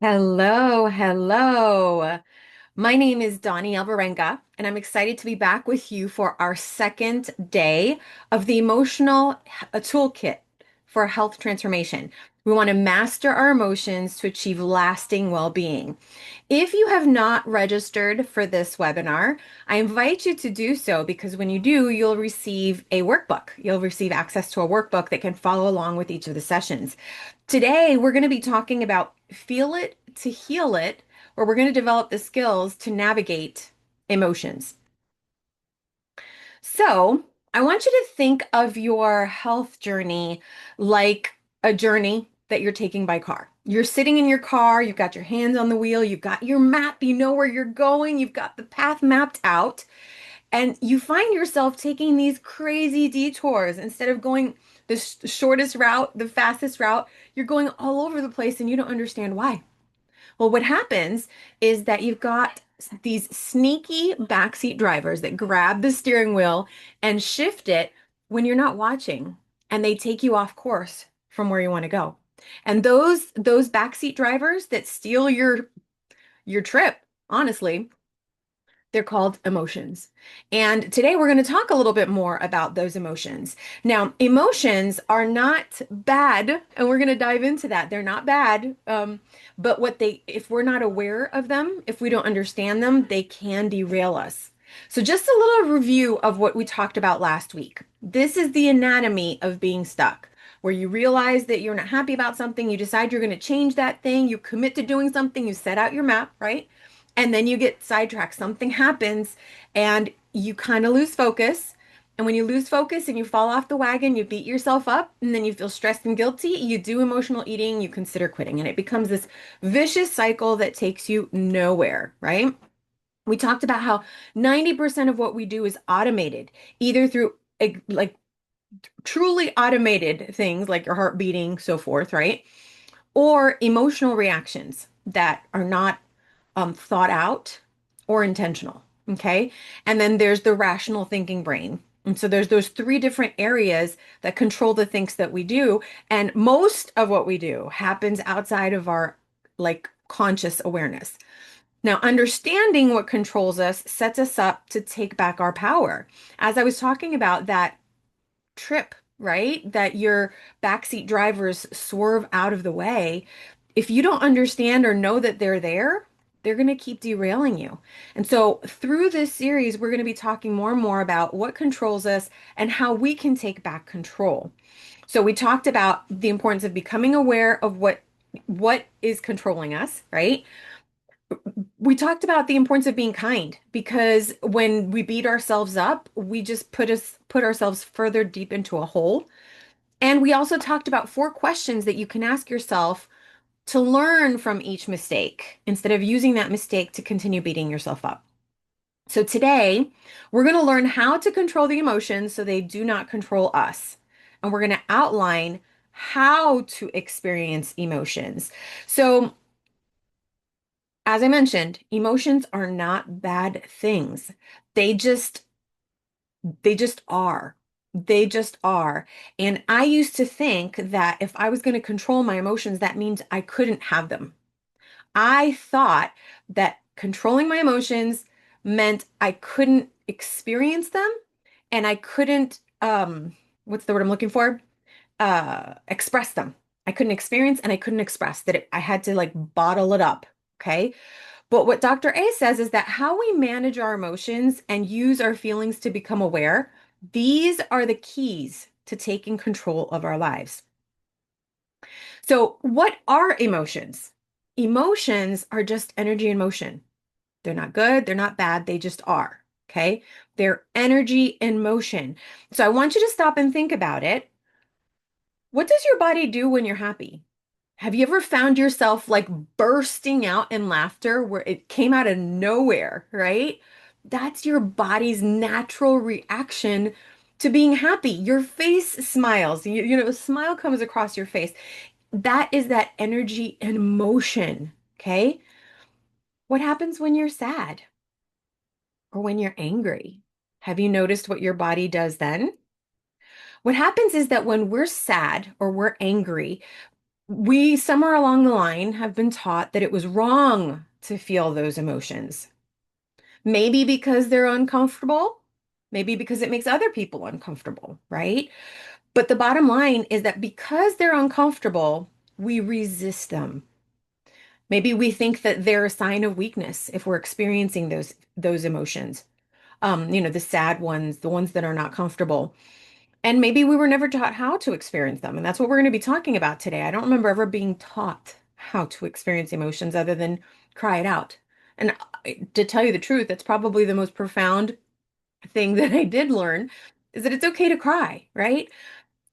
Hello, hello. My name is Donnie Alvarenga, and I'm excited to be back with you for our second day of the emotional toolkit for health transformation. We want to master our emotions to achieve lasting well-being. If you have not registered for this webinar, I invite you to do so because when you do, you'll receive a workbook. You'll receive access to a workbook that can follow along with each of the sessions. Today, we're going to be talking about feel it to heal it, where we're going to develop the skills to navigate emotions. So, I want you to think of your health journey like a journey that you're taking by car. You're sitting in your car, you've got your hands on the wheel, you've got your map, you know where you're going, you've got the path mapped out, and you find yourself taking these crazy detours instead of going the shortest route, the fastest route. You're going all over the place and you don't understand why. Well, what happens is that you've got these sneaky backseat drivers that grab the steering wheel and shift it when you're not watching, and they take you off course from where you want to go. And those backseat drivers that steal your trip, honestly, they're called emotions. And today we're going to talk a little bit more about those emotions. Now, emotions are not bad, and we're going to dive into that. They're not bad. But if we're not aware of them, if we don't understand them, they can derail us. So, just a little review of what we talked about last week. This is the anatomy of being stuck, where you realize that you're not happy about something, you decide you're going to change that thing, you commit to doing something, you set out your map, right? And then you get sidetracked. Something happens and you kind of lose focus. And when you lose focus and you fall off the wagon, you beat yourself up and then you feel stressed and guilty. You do emotional eating, you consider quitting, and it becomes this vicious cycle that takes you nowhere, right? We talked about how 90% of what we do is automated, either through like truly automated things like your heart beating, so forth, right? Or emotional reactions that are not thought out or intentional. Okay. And then there's the rational thinking brain. And so there's those three different areas that control the things that we do. And most of what we do happens outside of our conscious awareness. Now, understanding what controls us sets us up to take back our power. As I was talking about that trip, right? That your backseat drivers swerve out of the way. If you don't understand or know that they're there, they're going to keep derailing you. And so, through this series, we're going to be talking more and more about what controls us and how we can take back control. So, we talked about the importance of becoming aware of what is controlling us, right? We talked about the importance of being kind because when we beat ourselves up, we just put ourselves further deep into a hole. And we also talked about four questions that you can ask yourself to learn from each mistake instead of using that mistake to continue beating yourself up. So today, we're going to learn how to control the emotions so they do not control us. And we're going to outline how to experience emotions. So, as I mentioned, emotions are not bad things. They just they just are. They just are. And I used to think that if I was going to control my emotions, that means I couldn't have them. I thought that controlling my emotions meant I couldn't experience them and I couldn't, what's the word I'm looking for? Express them. I couldn't experience and I couldn't express that I had to like bottle it up. Okay. But what Dr. A says is that how we manage our emotions and use our feelings to become aware, these are the keys to taking control of our lives. So, what are emotions? Emotions are just energy in motion. They're not good, they're not bad, they just are. Okay. They're energy in motion. So, I want you to stop and think about it. What does your body do when you're happy? Have you ever found yourself like bursting out in laughter where it came out of nowhere, right? That's your body's natural reaction to being happy. Your face smiles. A smile comes across your face. That is that energy and motion, okay? What happens when you're sad or when you're angry? Have you noticed what your body does then? What happens is that when we're sad or we're angry, we somewhere along the line have been taught that it was wrong to feel those emotions. Maybe because they're uncomfortable, maybe because it makes other people uncomfortable, right? But the bottom line is that because they're uncomfortable, we resist them. Maybe we think that they're a sign of weakness if we're experiencing those emotions. The sad ones, the ones that are not comfortable. And maybe we were never taught how to experience them. And that's what we're going to be talking about today. I don't remember ever being taught how to experience emotions other than cry it out. And to tell you the truth, that's probably the most profound thing that I did learn is that it's okay to cry, right?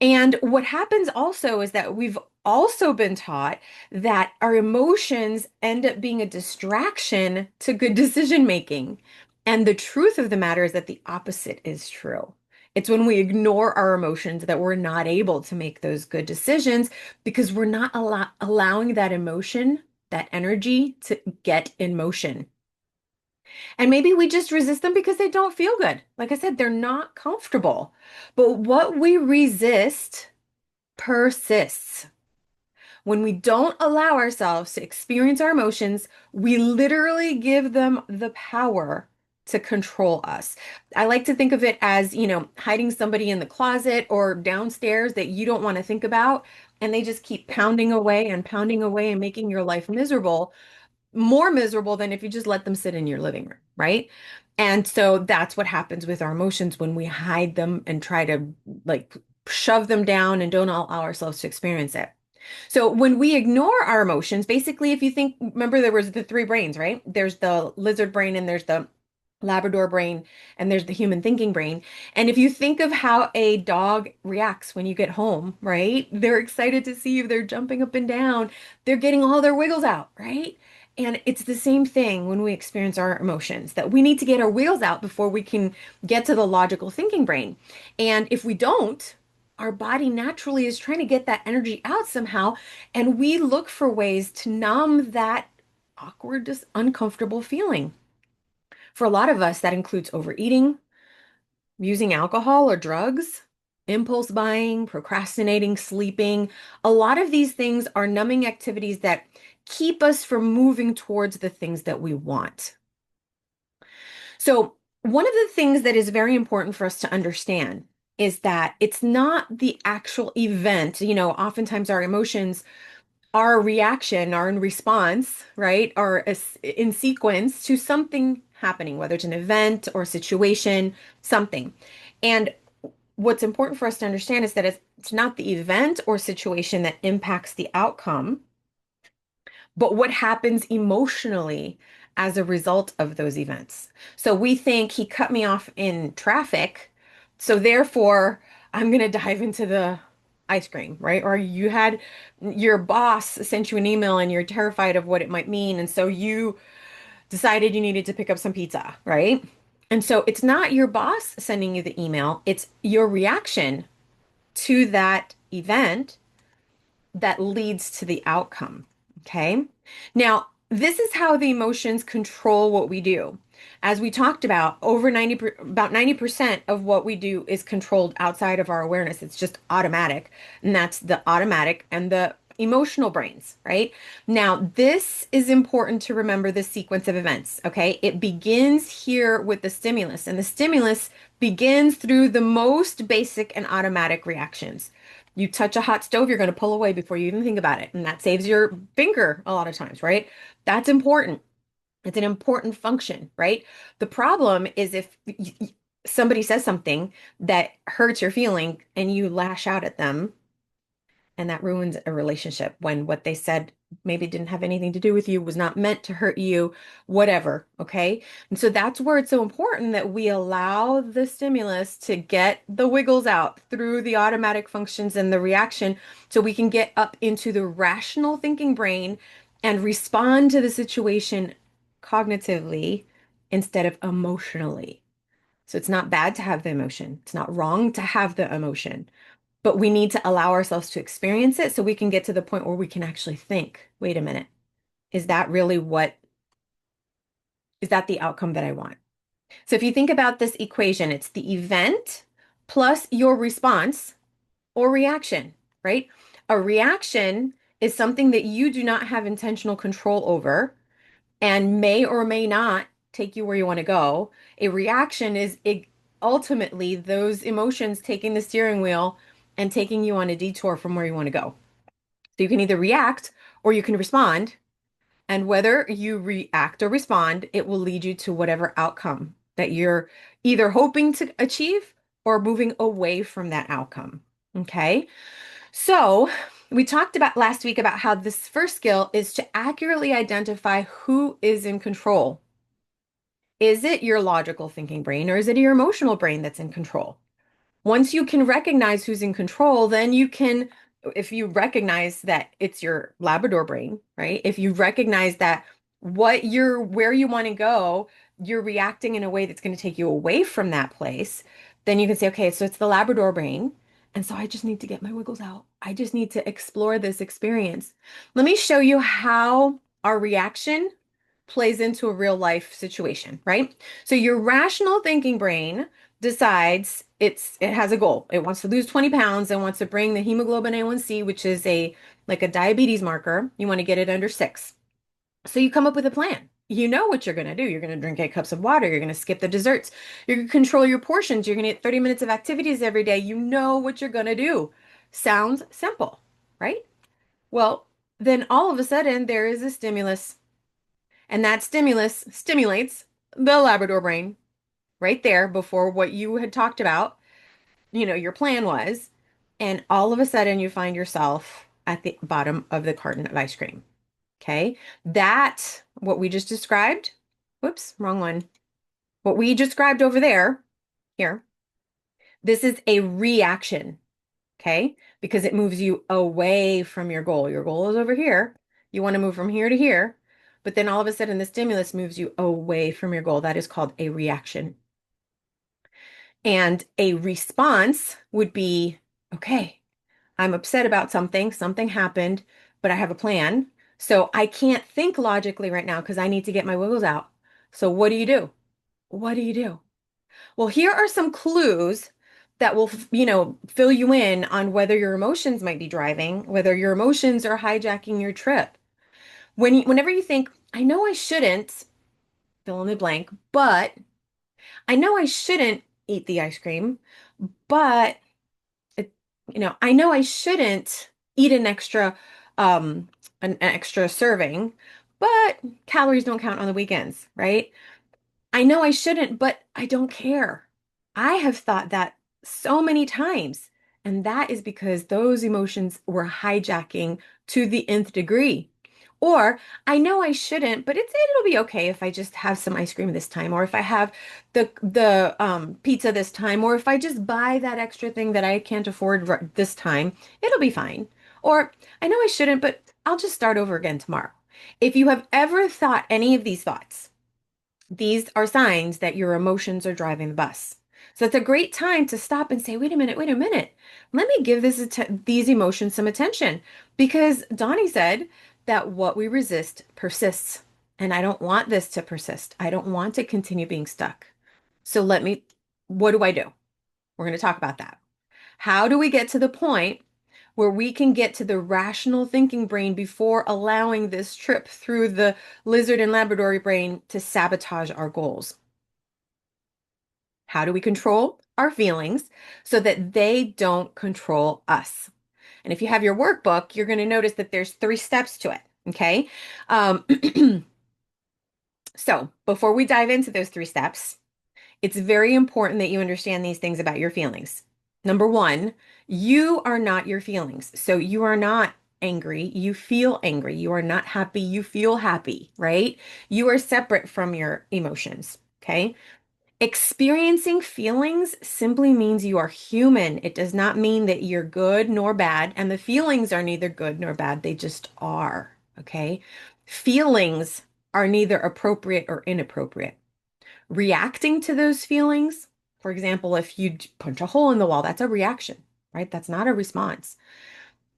And what happens also is that we've also been taught that our emotions end up being a distraction to good decision making. And the truth of the matter is that the opposite is true. It's when we ignore our emotions that we're not able to make those good decisions because we're not allowing that emotion, that energy to get in motion. And maybe we just resist them because they don't feel good. Like I said, they're not comfortable. But what we resist persists. When we don't allow ourselves to experience our emotions, we literally give them the power to control us. I like to think of it as, hiding somebody in the closet or downstairs that you don't want to think about, and they just keep pounding away and making your life miserable, more miserable than if you just let them sit in your living room, right? And so that's what happens with our emotions when we hide them and try to like shove them down and don't allow ourselves to experience it. So when we ignore our emotions, basically, if you think, remember there was the three brains, right? There's the lizard brain and there's the Labrador brain and there's the human thinking brain. And if you think of how a dog reacts when you get home, right? They're excited to see you, they're jumping up and down, they're getting all their wiggles out, right? And it's the same thing when we experience our emotions, that we need to get our wheels out before we can get to the logical thinking brain. And if we don't, our body naturally is trying to get that energy out somehow. And we look for ways to numb that awkward, just uncomfortable feeling. For a lot of us, that includes overeating, using alcohol or drugs, impulse buying, procrastinating, sleeping. A lot of these things are numbing activities that keep us from moving towards the things that we want. So, one of the things that is very important for us to understand is that it's not the actual event. Oftentimes our emotions, our reaction, are in response, right? Are in sequence to something happening, whether it's an event or a situation, something. And what's important for us to understand is that it's not the event or situation that impacts the outcome, but what happens emotionally as a result of those events. So we think he cut me off in traffic, so therefore I'm going to dive into the ice cream, right? Or you had your boss sent you an email and you're terrified of what it might mean, and so you decided you needed to pick up some pizza, right? And so it's not your boss sending you the email, it's your reaction to that event that leads to the outcome. Okay. Now, this is how the emotions control what we do. As we talked about, about 90% of what we do is controlled outside of our awareness. It's just automatic. And that's the automatic and the emotional brains, right? Now, this is important to remember the sequence of events. Okay. It begins here with the stimulus, and the stimulus begins through the most basic and automatic reactions. You touch a hot stove, you're going to pull away before you even think about it. And that saves your finger a lot of times, right? That's important. It's an important function, right? The problem is if somebody says something that hurts your feeling and you lash out at them, and that ruins a relationship when what they said maybe didn't have anything to do with you, was not meant to hurt you, whatever. Okay. And so that's where it's so important that we allow the stimulus to get the wiggles out through the automatic functions and the reaction so we can get up into the rational thinking brain and respond to the situation cognitively instead of emotionally. So it's not bad to have the emotion. It's not wrong to have the emotion, but we need to allow ourselves to experience it so we can get to the point where we can actually think, wait a minute, is that really is that the outcome that I want? So if you think about this equation, it's the event plus your response or reaction, right? A reaction is something that you do not have intentional control over and may or may not take you where you want to go. A reaction is ultimately those emotions taking the steering wheel and taking you on a detour from where you want to go. So you can either react or you can respond. And whether you react or respond, it will lead you to whatever outcome that you're either hoping to achieve or moving away from that outcome. Okay. So we talked about last week about how this first skill is to accurately identify who is in control. Is it your logical thinking brain or is it your emotional brain that's in control? Once you can recognize who's in control, then you can, if you recognize that it's your Labrador brain, right? If you recognize that where you want to go, you're reacting in a way that's going to take you away from that place, then you can say, okay, so it's the Labrador brain. And so I just need to get my wiggles out. I just need to explore this experience. Let me show you how our reaction plays into a real life situation, right? So your rational thinking brain decides it has a goal. It wants to lose 20 pounds and wants to bring the hemoglobin A1C, which is a like a diabetes marker. You want to get it under 6. So you come up with a plan. You know what you're going to do. You're going to drink 8 cups of water. You're going to skip the desserts. You're going to control your portions. You're going to get 30 minutes of activities every day. You know what you're going to do. Sounds simple, right? Well, then all of a sudden there is a stimulus, and that stimulus stimulates the Labrador brain right there before what you had talked about, your plan was. And all of a sudden you find yourself at the bottom of the carton of ice cream. Okay. What we just described, whoops, wrong one. What we described over there, here, this is a reaction. Okay. Because it moves you away from your goal. Your goal is over here. You want to move from here to here. But then all of a sudden the stimulus moves you away from your goal. That is called a reaction. And a response would be, okay, I'm upset about something, something happened, but I have a plan. So I can't think logically right now because I need to get my wiggles out. So what do you do? What do you do? Well, here are some clues that will, fill you in on whether your emotions might be driving, whether your emotions are hijacking your trip. Whenever you think, I know I shouldn't fill in the blank, but I know I shouldn't eat the ice cream, but I know I shouldn't eat um, an extra serving, but calories don't count on the weekends, right? I know I shouldn't, but I don't care. I have thought that so many times, and that is because those emotions were hijacking to the nth degree. Or I know I shouldn't, but it'll be okay if I just have some ice cream this time, or if I have the pizza this time, or if I just buy that extra thing that I can't afford this time, it'll be fine. Or I know I shouldn't, but I'll just start over again tomorrow. If you have ever thought any of these thoughts, these are signs that your emotions are driving the bus. So it's a great time to stop and say, wait a minute, wait a minute. Let me give these emotions some attention because Donnie said that what we resist persists. And I don't want this to persist. I don't want to continue being stuck. So what do I do? We're going to talk about that. How do we get to the point where we can get to the rational thinking brain before allowing this trip through the lizard and Labrador brain to sabotage our goals? How do we control our feelings so that they don't control us? And if you have your workbook, you're going to notice that there's 3 steps to it. Okay. Um, so before we dive into those 3 steps, it's very important that you understand these things about your feelings. Number 1, you are not your feelings. So you are not angry. You feel angry. You are not happy. You feel happy, right? You are separate from your emotions. Okay. Experiencing feelings simply means you are human. It does not mean that you're good nor bad. And the feelings are neither good nor bad. They just are. Okay. Feelings are neither appropriate or inappropriate. Reacting to those feelings, for example, if you punch a hole in the wall, that's a reaction, right? That's not a response.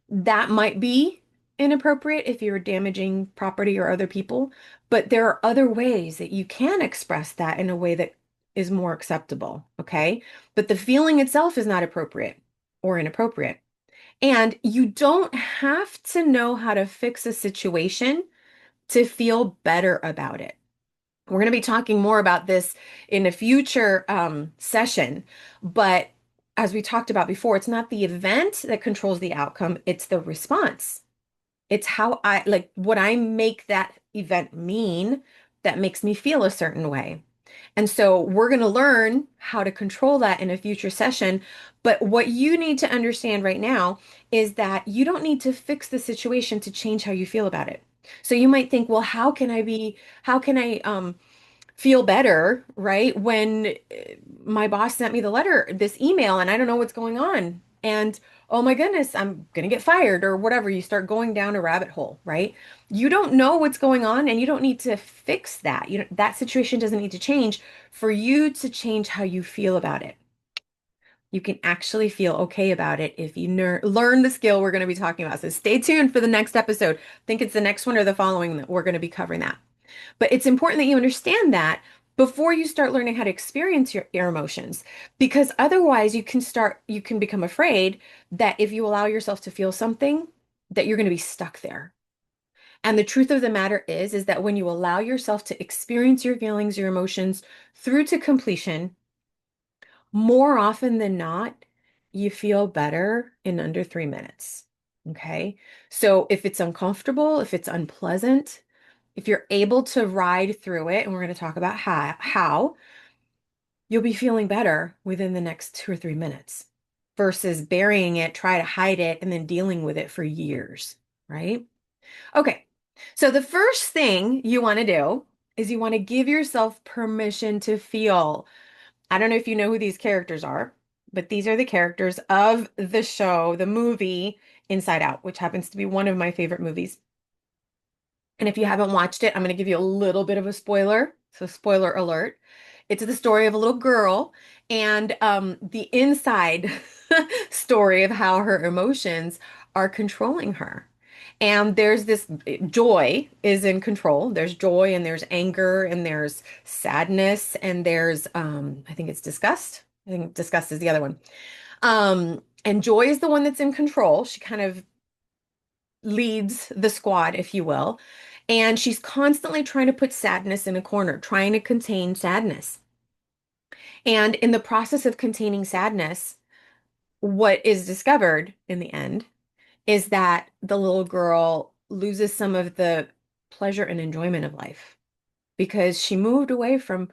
That might be inappropriate if you're damaging property or other people, but there are other ways that you can express that in a way that is more acceptable, okay? But the feeling itself is not appropriate or inappropriate. And you don't have to know how to fix a situation to feel better about it. We're going to be talking more about this in a future session, but as we talked about before, it's not the event that controls the outcome, it's the response. It's how I like what I make that event mean that makes me feel a certain way. And so we're going to learn how to control that in a future session. But what you need to understand right now is that you don't need to fix the situation to change how you feel about it. So you might think, well, how can I feel better, right? When my boss sent me this email, and I don't know what's going on. And oh my goodness, I'm gonna get fired or whatever. You start going down a rabbit hole, right? You don't know what's going on and you don't need to fix that. That situation doesn't need to change for you to change how you feel about it. You can actually feel okay about it if you learn the skill we're going to be talking about. So stay tuned for the next episode. I think it's the next one or the following that we're going to be covering that. But it's important that you understand that before you start learning how to experience your emotions, because otherwise you can become afraid that if you allow yourself to feel something, that you're going to be stuck there. And the truth of the matter is that when you allow yourself to experience your feelings, your emotions through to completion, more often than not, you feel better in under 3 minutes. Okay. So if it's uncomfortable, if it's unpleasant, if you're able to ride through it, and we're going to talk about how you'll be feeling better within the next 2 or 3 minutes versus burying it, try to hide it, and then dealing with it for years, right? Okay. So the first thing you want to do is you want to give yourself permission to feel. I don't know if you know who these characters are, but these are the characters of the show, the movie Inside Out, which happens to be one of my favorite movies. And if you haven't watched it, I'm going to give you a little bit of a spoiler. So, spoiler alert. It's the story of a little girl and the inside story of how her emotions are controlling her. And there's this joy is in control. There's joy and there's anger and there's sadness and there's I think it's disgust. I think disgust is the other one. And joy is the one that's in control. She kind of leads the squad, if you will. And she's constantly trying to put sadness in a corner, trying to contain sadness. And in the process of containing sadness, what is discovered in the end is that the little girl loses some of the pleasure and enjoyment of life because she moved away from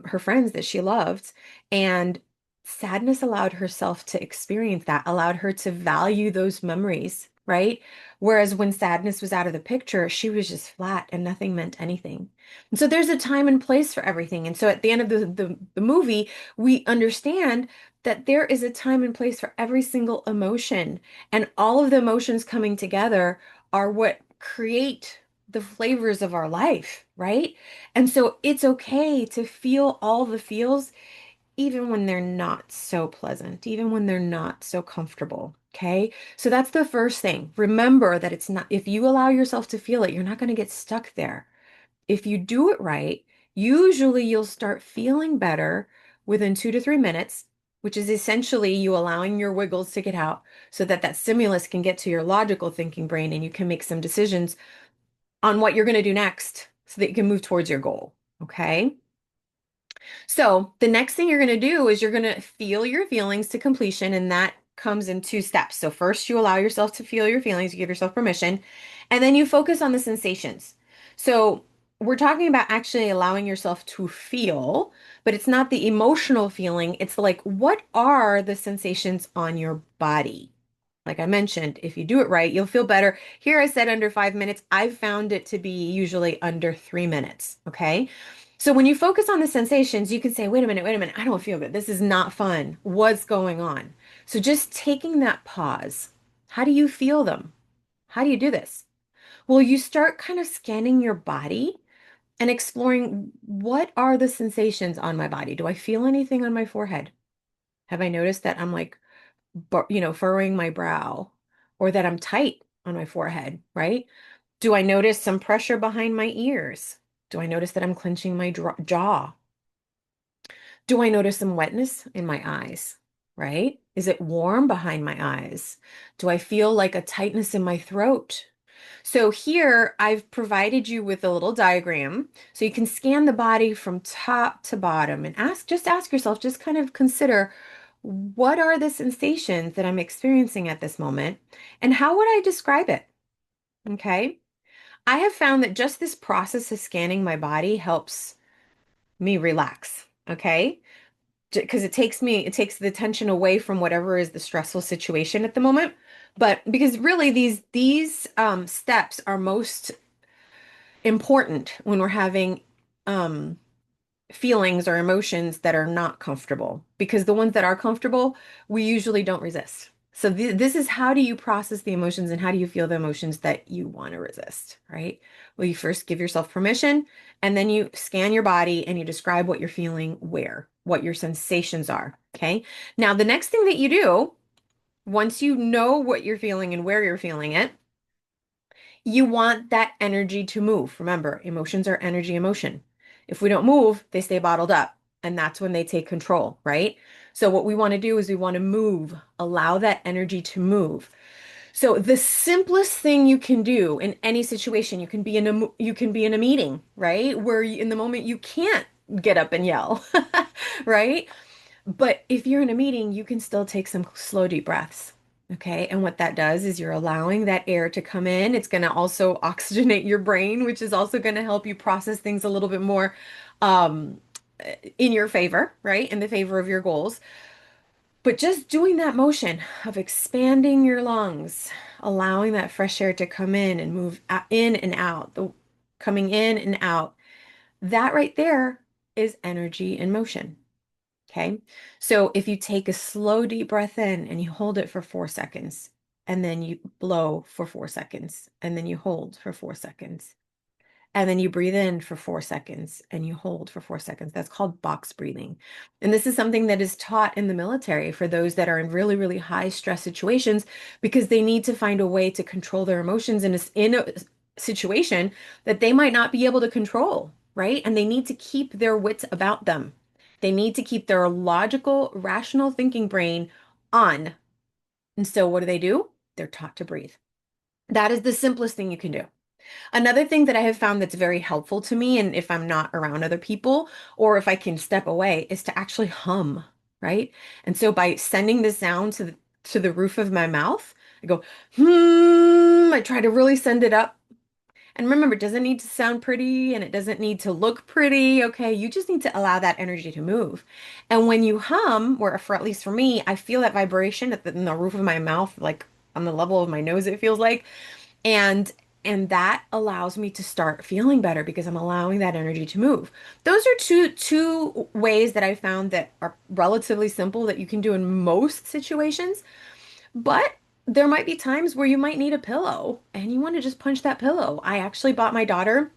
her friends that she loved, and sadness allowed herself to experience that, allowed her to value those memories, right? Whereas when sadness was out of the picture, she was just flat and nothing meant anything. And so there's a time and place for everything. And so at the end of the movie, we understand that there is a time and place for every single emotion, and all of the emotions coming together are what create the flavors of our life, right? And so it's okay to feel all the feels, even when they're not so pleasant, even when they're not so comfortable. Okay. So that's the first thing. Remember that it's not, if you allow yourself to feel it, you're not going to get stuck there. If you do it right, usually you'll start feeling better within 2 to 3 minutes, which is essentially you allowing your wiggles to get out so that that stimulus can get to your logical thinking brain and you can make some decisions on what you're going to do next so that you can move towards your goal. Okay. So the next thing you're going to do is you're going to feel your feelings to completion, and that comes in 2 steps. So first you allow yourself to feel your feelings, you give yourself permission, and then you focus on the sensations. So we're talking about actually allowing yourself to feel, but it's not the emotional feeling. It's like, what are the sensations on your body? Like I mentioned, if you do it right, you'll feel better. Here I said under 5 minutes. I've found it to be usually under 3 minutes. Okay. So when you focus on the sensations, you can say, wait a minute, I don't feel good. This is not fun. What's going on? So just taking that pause. How do you feel them? How do you do this? Well, you start kind of scanning your body and exploring, what are the sensations on my body? Do I feel anything on my forehead? Have I noticed that I'm like, furrowing my brow, or that I'm tight on my forehead, right? Do I notice some pressure behind my ears? Do I notice that I'm clenching my jaw? Do I notice some wetness in my eyes? right? Is it warm behind my eyes? Do I feel like a tightness in my throat? So here I've provided you with a little diagram so you can scan the body from top to bottom and ask yourself, just kind of consider what are the sensations that I'm experiencing at this moment and how would I describe it? Okay. I have found that just this process of scanning my body helps me relax. Okay. Because it takes the tension away from whatever is the stressful situation at the moment. But because really these steps are most important when we're having um, feelings or emotions that are not comfortable, because the ones that are comfortable, we usually don't resist. So this is how do you process the emotions and how do you feel the emotions that you want to resist, right? Well, you first give yourself permission and then you scan your body and you describe what you're feeling, what your sensations are. Okay. Now, the next thing that you do, once you know what you're feeling and where you're feeling it, you want that energy to move. Remember, emotions are energy emotion. If we don't move, they stay bottled up, and that's when they take control, right? So what we want to do is we want to move, allow that energy to move. So the simplest thing you can do in any situation, you can be in a meeting, right? Where in the moment you can't get up and yell, right? But if you're in a meeting, you can still take some slow, deep breaths. Okay. And what that does is you're allowing that air to come in. It's going to also oxygenate your brain, which is also going to help you process things a little bit more um, in your favor, right? In the favor of your goals. But just doing that motion of expanding your lungs, allowing that fresh air to come in and move in and out, coming in and out, that right there is energy in motion. Okay. So if you take a slow, deep breath in and you hold it for 4 seconds, and then you blow for 4 seconds, and then you hold for 4 seconds, and then you breathe in for 4 seconds and you hold for 4 seconds. That's called box breathing. And this is something that is taught in the military for those that are in really, really high stress situations because they need to find a way to control their emotions in a situation that they might not be able to control, right? And they need to keep their wits about them. They need to keep their logical, rational thinking brain on. And so what do? They're taught to breathe. That is the simplest thing you can do. Another thing that I have found that's very helpful to me, and if I'm not around other people or if I can step away, is to actually hum, right? And so by sending the sound to the roof of my mouth, I go, I try to really send it up. And remember, it doesn't need to sound pretty and it doesn't need to look pretty. Okay. You just need to allow that energy to move. And when you hum, or for at least for me, I feel that vibration in the roof of my mouth, like on the level of my nose, it feels like. And and that allows me to start feeling better because I'm allowing that energy to move. Those are two ways that I found that are relatively simple that you can do in most situations, but there might be times where you might need a pillow and you want to just punch that pillow. I actually bought my daughter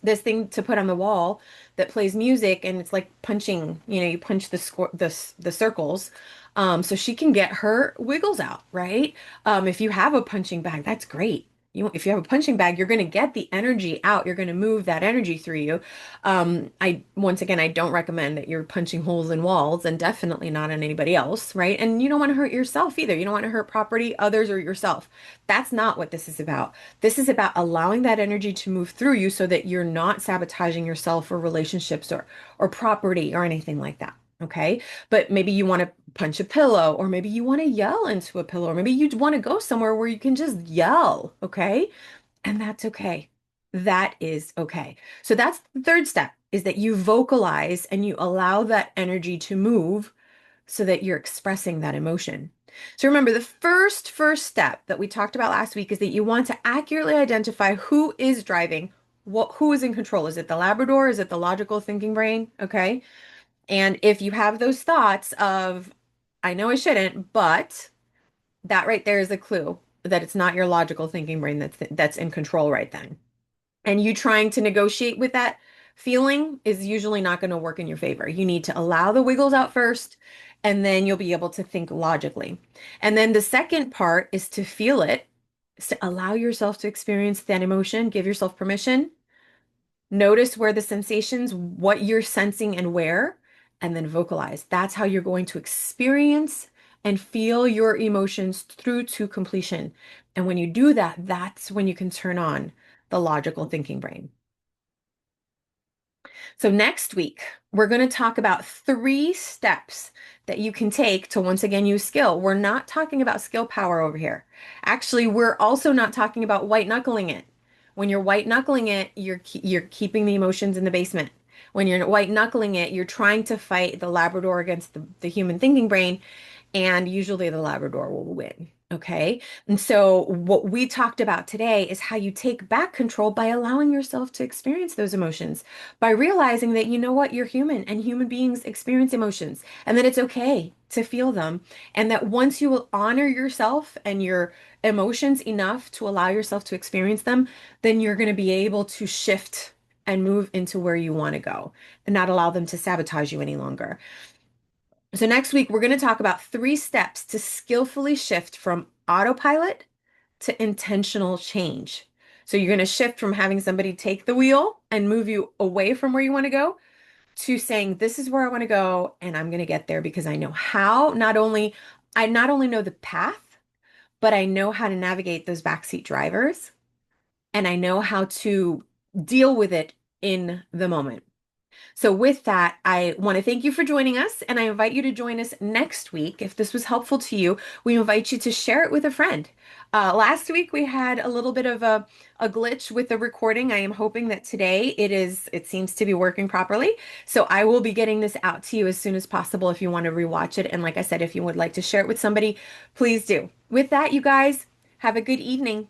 this thing to put on the wall that plays music and it's like punching, you punch the circles so she can get her wiggles out, right? If you have a punching bag, that's great. If you have a punching bag, you're going to get the energy out. You're going to move that energy through you. Once again, I don't recommend that you're punching holes in walls and definitely not on anybody else, right? And you don't want to hurt yourself either. You don't want to hurt property, others, or yourself. That's not what this is about. This is about allowing that energy to move through you so that you're not sabotaging yourself or relationships or property or anything like that. Okay. But maybe you want to punch a pillow, or maybe you want to yell into a pillow, or maybe you want to go somewhere where you can just yell. Okay. And that's okay. That is okay. So that's the third step is that you vocalize and you allow that energy to move so that you're expressing that emotion. So remember, the first step that we talked about last week is that you want to accurately identify who is driving, who is in control. Is it the Labrador? Is it the logical thinking brain? Okay. And if you have those thoughts of, I know I shouldn't, but that right there is a clue that it's not your logical thinking brain that's in control right then. And you trying to negotiate with that feeling is usually not going to work in your favor. You need to allow the wiggles out first, and then you'll be able to think logically. And then the second part is to feel it, is to allow yourself to experience that emotion, give yourself permission, notice where the sensations, what you're sensing and where, and then vocalize. That's how you're going to experience and feel your emotions through to completion. And when you do that, that's when you can turn on the logical thinking brain. So next week, we're going to talk about 3 steps that you can take to once again use skill. We're not talking about skill power over here. Actually, we're also not talking about white knuckling it. When you're white knuckling it, you're keeping the emotions in the basement. When you're white knuckling it, you're trying to fight the Labrador against the human thinking brain, and usually the Labrador will win. Okay. And so, what we talked about today is how you take back control by allowing yourself to experience those emotions, by realizing that you know what, you're human and human beings experience emotions, and that it's okay to feel them. And that once you will honor yourself and your emotions enough to allow yourself to experience them, then you're going to be able to shift and move into where you want to go and not allow them to sabotage you any longer. So next week, we're going to talk about 3 steps to skillfully shift from autopilot to intentional change. So you're going to shift from having somebody take the wheel and move you away from where you want to go to saying, this is where I want to go, and I'm going to get there because I know how. I not only know the path, but I know how to navigate those backseat drivers, and I know how to deal with it in the moment. So, with that, I want to thank you for joining us, and I invite you to join us next week. If this was helpful to you, we invite you to share it with a friend. Last week, we had a little bit of a glitch with the recording. I am hoping that today it seems to be working properly. So, I will be getting this out to you as soon as possible if you want to rewatch it. And like I said, if you would like to share it with somebody, please do. With that, you guys, have a good evening.